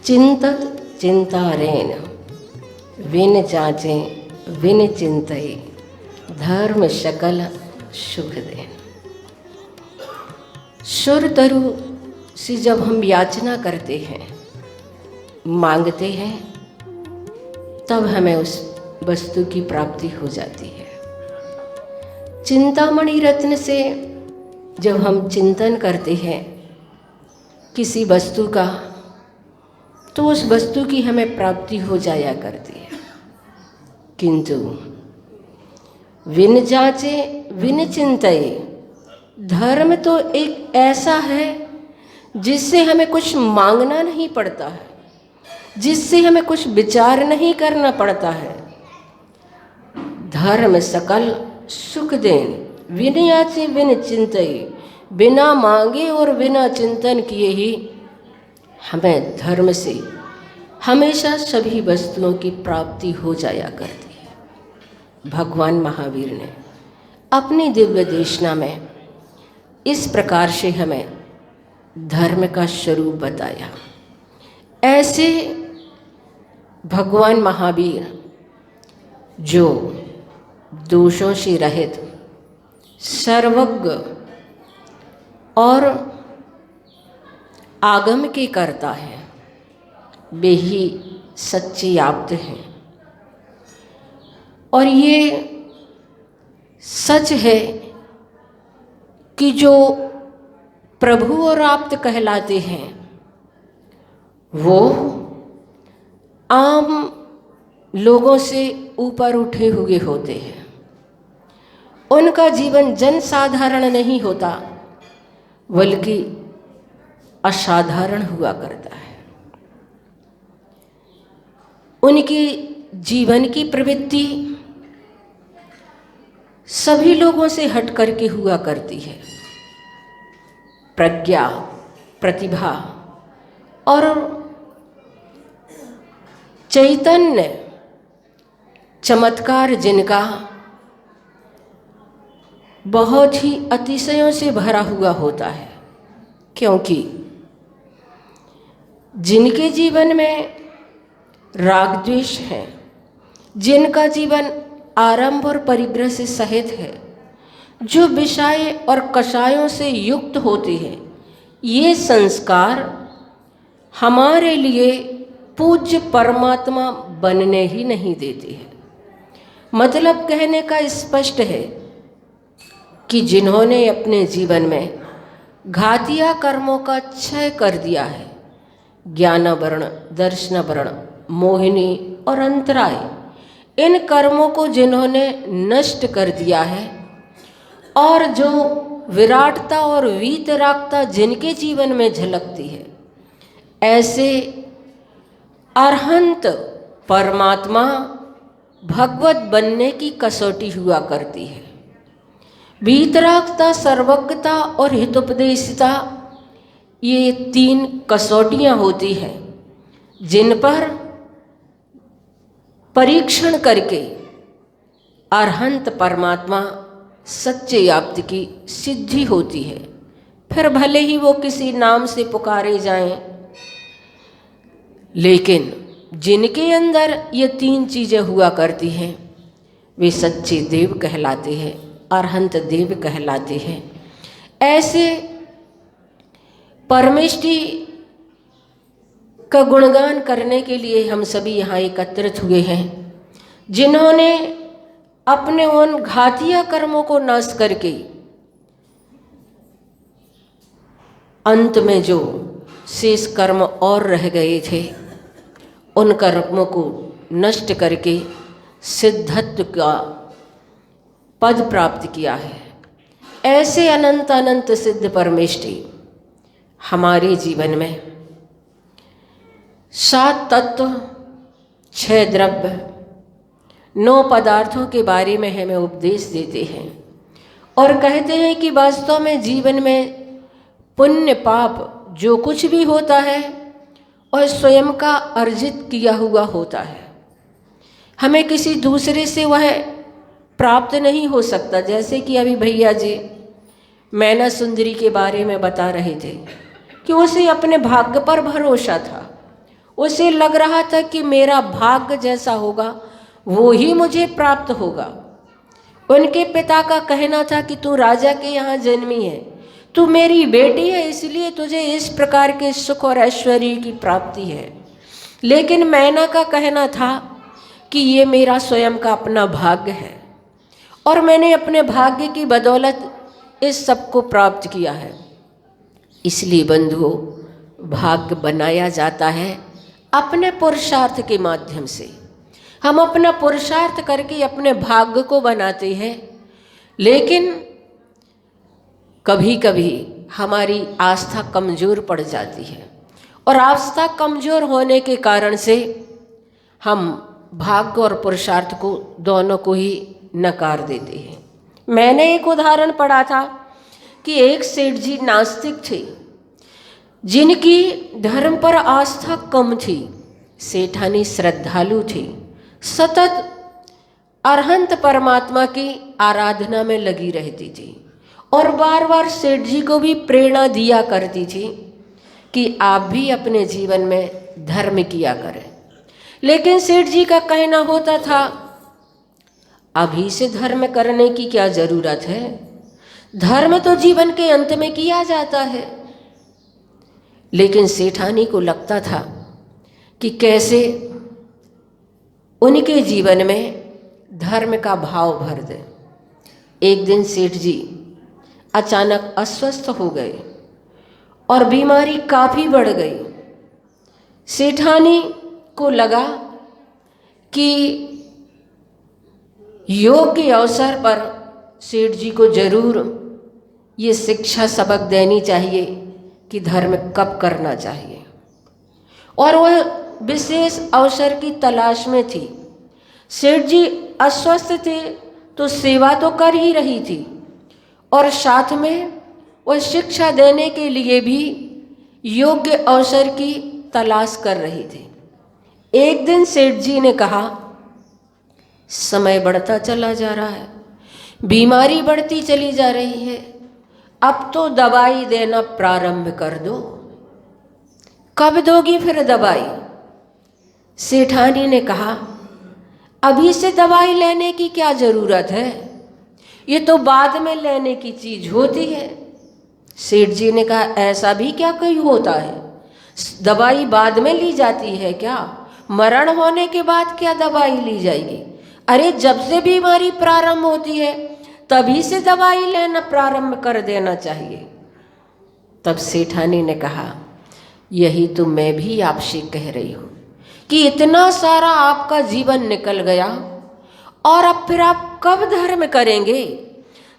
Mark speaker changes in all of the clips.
Speaker 1: चिंतत चिंतारेण win जाचे win चिंतई धर्म शकल सुख देन। सुर तरु से जब हम याचना करते हैं, मांगते हैं, तब हमें उस वस्तु की प्राप्ति हो जाती है। चिंतामणि रत्न से जब हम चिंतन करते हैं किसी वस्तु का, तो उस वस्तु की हमें प्राप्ति हो जाया करती है। किंतु विन जाचे विन चिंतई, धर्म तो एक ऐसा है जिससे हमें कुछ मांगना नहीं पड़ता है, जिससे हमें कुछ विचार नहीं करना पड़ता है। धर्म सकल सुख देन, विन याचे विन चिंतई, बिना मांगे और बिना चिंतन किए ही हमें धर्म से हमेशा सभी वस्तुओं की प्राप्ति हो जाया करती है। भगवान महावीर ने अपनी दिव्य देशना में इस प्रकार से हमें धर्म का स्वरूप बताया। ऐसे भगवान महावीर जो दोषों से रहित, सर्वज्ञ और आगम के कर्ता हैं, वे ही सच्चे आप्त हैं। और ये सच है कि जो प्रभु और आप्त कहलाते हैं वो आम लोगों से ऊपर उठे हुए होते हैं। उनका जीवन जन साधारण नहीं होता, बल्कि असाधारण हुआ करता है। उनकी जीवन की प्रवृत्ति सभी लोगों से हट करके हुआ करती है। प्रज्ञा, प्रतिभा और चैतन्य, चमत्कार जिनका बहुत ही अतिशयों से भरा हुआ होता है। क्योंकि जिनके जीवन में राग द्वेष है, जिनका जीवन आरंभ और परिग्रह से सहित है, जो विषय और कषायों से युक्त होते हैं, ये संस्कार हमारे लिए पूज्य परमात्मा बनने ही नहीं देते हैं। मतलब कहने का स्पष्ट है कि जिन्होंने अपने जीवन में घातिया कर्मों का क्षय कर दिया है, ज्ञानावरण, दर्शनावरण, मोहिनी और अंतराय, इन कर्मों को जिन्होंने नष्ट कर दिया है, और जो विराटता और वीतरागता जिनके जीवन में झलकती है, ऐसे अरहंत परमात्मा भगवत बनने की कसौटी हुआ करती है। वीतरागता, सर्वज्ञता और हितोपदेशिता, ये तीन कसौटियाँ होती हैं जिन पर परीक्षण करके अरहंत परमात्मा सच्चे आप्त की सिद्धि होती है। फिर भले ही वो किसी नाम से पुकारे जाएं, लेकिन जिनके अंदर ये तीन चीज़ें हुआ करती हैं वे सच्चे देव कहलाते हैं, अरहंत देव कहलाते हैं। ऐसे परमेष्टि का गुणगान करने के लिए हम सभी यहाँ एकत्रित हुए हैं, जिन्होंने अपने उन घातिया कर्मों को नाश करके अंत में जो शेष कर्म और रह गए थे, उन कर्मों को नष्ट करके सिद्धत्व का पद प्राप्त किया है। ऐसे अनंत अनंत सिद्ध परमेष्टि हमारे जीवन में 7 तत्व, 6 द्रव्य, 9 पदार्थों के बारे में हमें उपदेश देते हैं और कहते हैं कि वास्तव में जीवन में पुण्य पाप जो कुछ भी होता है और स्वयं का अर्जित किया हुआ होता है। हमें किसी दूसरे से वह प्राप्त नहीं हो सकता। जैसे कि अभी भैया जी मैना सुंदरी के बारे में बता रहे थे कि उसे अपने भाग्य पर भरोसा था। उसे लग रहा था कि मेरा भाग्य जैसा होगा वो ही मुझे प्राप्त होगा। उनके पिता का कहना था कि तू राजा के यहाँ जन्मी है, तू मेरी बेटी है, इसलिए तुझे इस प्रकार के सुख और ऐश्वर्य की प्राप्ति है। लेकिन मैना का कहना था कि ये मेरा स्वयं का अपना भाग्य है और मैंने अपने भाग्य की बदौलत इस सब को प्राप्त किया है। इसलिए बंधुओं, भाग्य बनाया जाता है अपने पुरुषार्थ के माध्यम से। हम अपना पुरुषार्थ करके अपने भाग्य को बनाते हैं, लेकिन कभी कभी हमारी आस्था कमज़ोर पड़ जाती है और आस्था कमज़ोर होने के कारण से हम भाग्य और पुरुषार्थ को दोनों को ही नकार देते हैं। मैंने एक उदाहरण पढ़ा था कि एक सेठ जी नास्तिक थे जिनकी धर्म पर आस्था कम थी। सेठानी श्रद्धालु थी, सतत अरहंत परमात्मा की आराधना में लगी रहती थी और बार बार सेठ जी को भी प्रेरणा दिया करती थी कि आप भी अपने जीवन में धर्म किया करें। लेकिन सेठ जी का कहना होता था, अभी से धर्म करने की क्या ज़रूरत है, धर्म तो जीवन के अंत में किया जाता है। लेकिन सेठानी को लगता था कि कैसे उनके जीवन में धर्म का भाव भर दे। एक दिन सेठ जी अचानक अस्वस्थ हो गए और बीमारी काफ़ी बढ़ गई। सेठानी को लगा कि योग के अवसर पर सेठ जी को जरूर ये शिक्षा सबक देनी चाहिए कि धर्म कब करना चाहिए, और वह विशेष अवसर की तलाश में थी। सेठ जी अस्वस्थ थे तो सेवा तो कर ही रही थी और साथ में वह शिक्षा देने के लिए भी योग्य अवसर की तलाश कर रही थी। एक दिन सेठ जी ने कहा, समय बढ़ता चला जा रहा है, बीमारी बढ़ती चली जा रही है, अब तो दवाई देना प्रारंभ कर दो। कब दोगी फिर दवाई? सेठानी ने कहा, अभी से दवाई लेने की क्या ज़रूरत है, ये तो बाद में लेने की चीज़ होती है। सेठ जी ने कहा, ऐसा भी क्या कोई होता है, दवाई बाद में ली जाती है क्या? मरण होने के बाद क्या दवाई ली जाएगी? अरे जब से बीमारी प्रारंभ होती है तभी से दवाई लेना प्रारंभ कर देना चाहिए। तब सेठानी ने कहा, यही तो मैं भी आपसे कह रही हूँ कि इतना सारा आपका जीवन निकल गया और अब फिर आप कब धर्म करेंगे?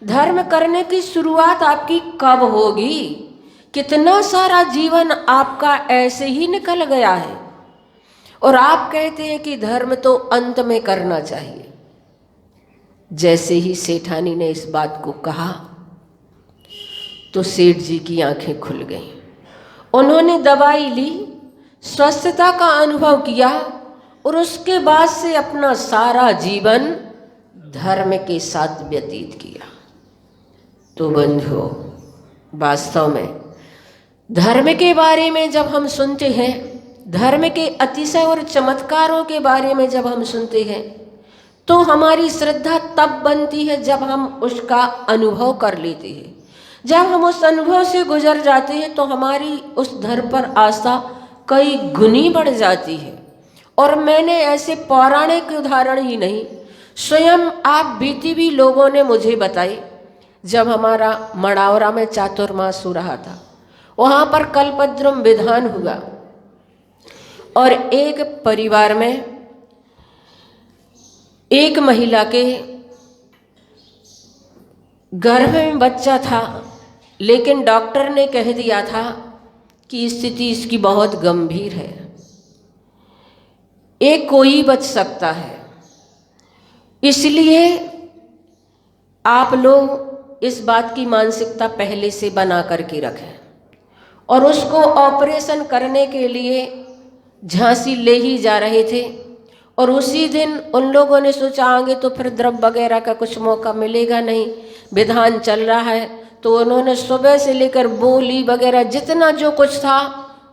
Speaker 1: धर्म करने की शुरुआत आपकी कब होगी? कितना सारा जीवन आपका ऐसे ही निकल गया है और आप कहते हैं कि धर्म तो अंत में करना चाहिए। जैसे ही सेठानी ने इस बात को कहा तो सेठ जी की आंखें खुल गईं। उन्होंने दवाई ली, स्वस्थता का अनुभव किया और उसके बाद से अपना सारा जीवन धर्म के साथ व्यतीत किया। तो बंधुओं, वास्तव में धर्म के बारे में जब हम सुनते हैं, धर्म के अतिशय और चमत्कारों के बारे में जब हम सुनते हैं, तो हमारी श्रद्धा तब बनती है जब हम उसका अनुभव कर लेते हैं। जब हम उस अनुभव से गुजर जाते हैं तो हमारी उस धर्म पर आस्था कई गुनी बढ़ जाती है। और मैंने ऐसे पौराणिक उदाहरण ही नहीं, स्वयं आप बीती भी लोगों ने मुझे बताई। जब हमारा मड़ावरा में चातुर्मास हो रहा था, वहाँ पर कल्पद्रुम विधान हुआ और एक परिवार में एक महिला के गर्भ में बच्चा था, लेकिन डॉक्टर ने कह दिया था कि स्थिति इसकी बहुत गंभीर है, एक कोई बच सकता है, इसलिए आप लोग इस बात की मानसिकता पहले से बना करके रखें। और उसको ऑपरेशन करने के लिए झांसी ले ही जा रहे थे और उसी दिन उन लोगों ने सोचा आगे तो फिर द्रव्य वगैरह का कुछ मौका मिलेगा नहीं, विधान चल रहा है, तो उन्होंने सुबह से लेकर बोली वगैरह जितना जो कुछ था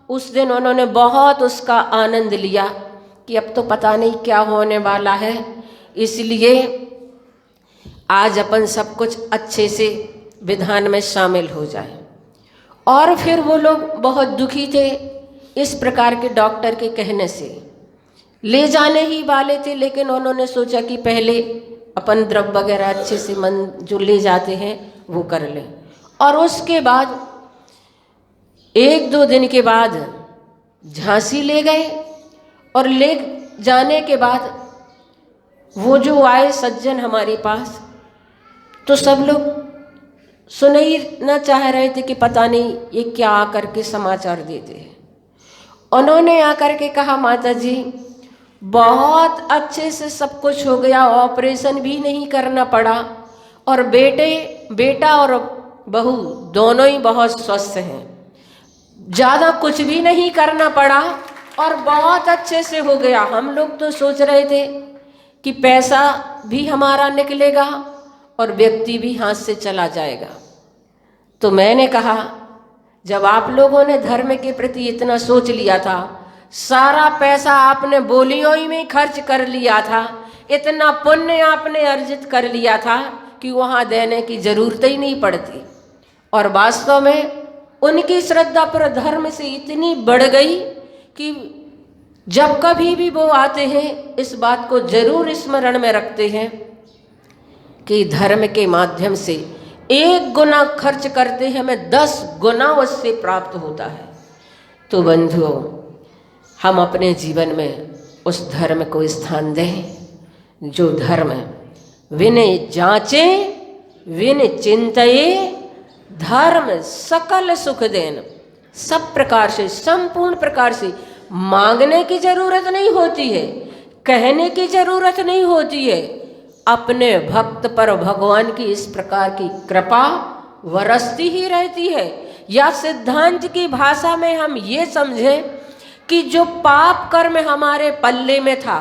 Speaker 1: उस दिन उन्होंने बहुत उसका आनंद लिया कि अब तो पता नहीं क्या होने वाला है। इसलिए आज अपन सब कुछ अच्छे से विधान में शामिल हो जाए। और फिर वो लोग बहुत दुखी थे इस प्रकार के डॉक्टर के कहने से, ले जाने ही वाले थे, लेकिन उन्होंने सोचा कि पहले अपन द्रव्य वगैरह अच्छे से मन जो ले जाते हैं वो कर लें। और उसके बाद 1-2 दिन के बाद झांसी ले गए और ले जाने के बाद वो जो आए सज्जन हमारे पास, तो सब लोग सुन ही न चाह रहे थे कि पता नहीं ये क्या आकर के समाचार देते हैं। उन्होंने आकर के कहा माता जी बहुत अच्छे से सब कुछ हो गया, ऑपरेशन भी नहीं करना पड़ा और बेटा और बहू दोनों ही बहुत स्वस्थ हैं, ज़्यादा कुछ भी नहीं करना पड़ा और बहुत अच्छे से हो गया। हम लोग तो सोच रहे थे कि पैसा भी हमारा निकलेगा और व्यक्ति भी हाथ से चला जाएगा। तो मैंने कहा जब आप लोगों ने धर्म के प्रति इतना सोच लिया था, सारा पैसा आपने बोलियों ही में खर्च कर लिया था, इतना पुण्य आपने अर्जित कर लिया था कि वहाँ देने की जरूरत ही नहीं पड़ती। और वास्तव में उनकी श्रद्धा पर धर्म से इतनी बढ़ गई कि जब कभी भी वो आते हैं इस बात को जरूर स्मरण में रखते हैं कि धर्म के माध्यम से 1 गुना खर्च करते हैं हमें 10 गुना उससे प्राप्त होता है। तो बंधुओं, हम अपने जीवन में उस धर्म को स्थान दें जो धर्म विनय जांचे विन चिंतये धर्म सकल सुख देन। सब प्रकार से संपूर्ण प्रकार से मांगने की जरूरत नहीं होती है, कहने की जरूरत नहीं होती है, अपने भक्त पर भगवान की इस प्रकार की कृपा वरसती ही रहती है। या सिद्धांत की भाषा में हम ये समझें कि जो पाप कर्म हमारे पल्ले में था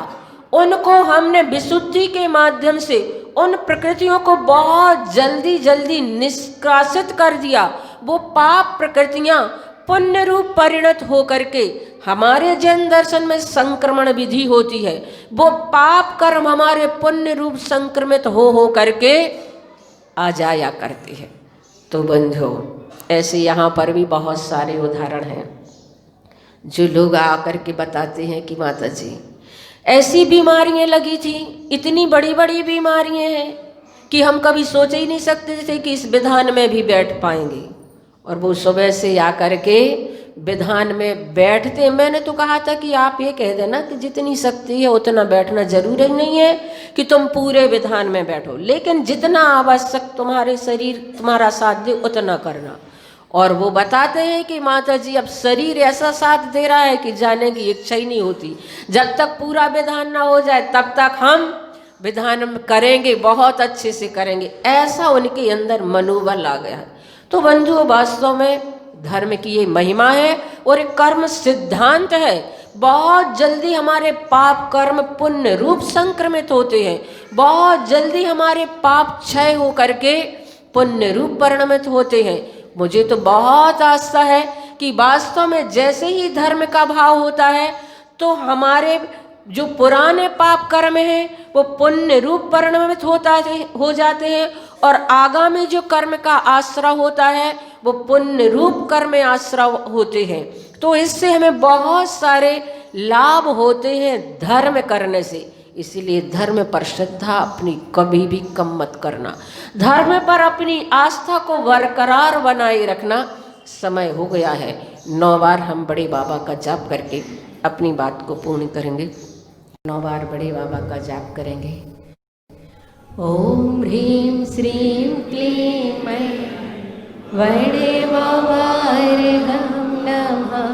Speaker 1: उनको हमने विशुद्धि के माध्यम से उन प्रकृतियों को बहुत जल्दी जल्दी निष्कासित कर दिया। वो पाप प्रकृतियां पुण्य रूप परिणत हो करके हमारे जैन दर्शन में संक्रमण विधि होती है। वो पाप कर्म हमारे पुण्य रूप संक्रमित हो करके आ जाया करते हैं। तो बंधुओं, ऐसे यहाँ पर भी बहुत सारे उदाहरण हैं जो लोग आकर के बताते हैं कि माता जी ऐसी बीमारियां लगी थी, इतनी बड़ी बड़ी बीमारियां हैं कि हम कभी सोच ही नहीं सकते थे कि इस विधान में भी बैठ पाएंगे। और वो सुबह से आकर के विधान में बैठते। मैंने तो कहा था कि आप ये कह देना कि जितनी शक्ति है उतना बैठना जरूरी नहीं है कि तुम पूरे विधान में बैठो, लेकिन जितना आवश्यक तुम्हारे शरीर तुम्हारा साथ दे उतना करना। और वो बताते हैं कि माता जी अब शरीर ऐसा साथ दे रहा है कि जाने की इच्छा ही नहीं होती। जब तक पूरा विधान ना हो जाए तब तक हम विधान करेंगे, बहुत अच्छे से करेंगे, ऐसा उनके अंदर मनोबल आ गया। तो बंधुओं, वास्तव में धर्म की ये महिमा है और एक कर्म सिद्धांत है। बहुत जल्दी हमारे पाप कर्म पुण्य रूप संक्रमित होते हैं, बहुत जल्दी हमारे पाप क्षय हो करके पुण्य रूप परिणमित होते हैं। मुझे तो बहुत आस्था है कि वास्तव में जैसे ही धर्म का भाव होता है तो हमारे जो पुराने पाप कर्म हैं वो पुण्य रूप परिणमित हो जाते हैं और आगामी जो कर्म का आश्रय होता है वो पुण्य रूप कर्म आश्रय होते हैं। तो इससे हमें बहुत सारे लाभ होते हैं धर्म करने से। इसीलिए धर्म पर श्रद्धा अपनी कभी भी कम मत करना, धर्म पर अपनी आस्था को बरकरार बनाए रखना। समय हो गया है, 9 बार हम बड़े बाबा का जाप करके अपनी बात को पूर्ण करेंगे। 9 बार बड़े बाबा का जाप करेंगे। ओम ह्रीं श्रीं क्लीं मैं बड़े बाबा रे हम नमः।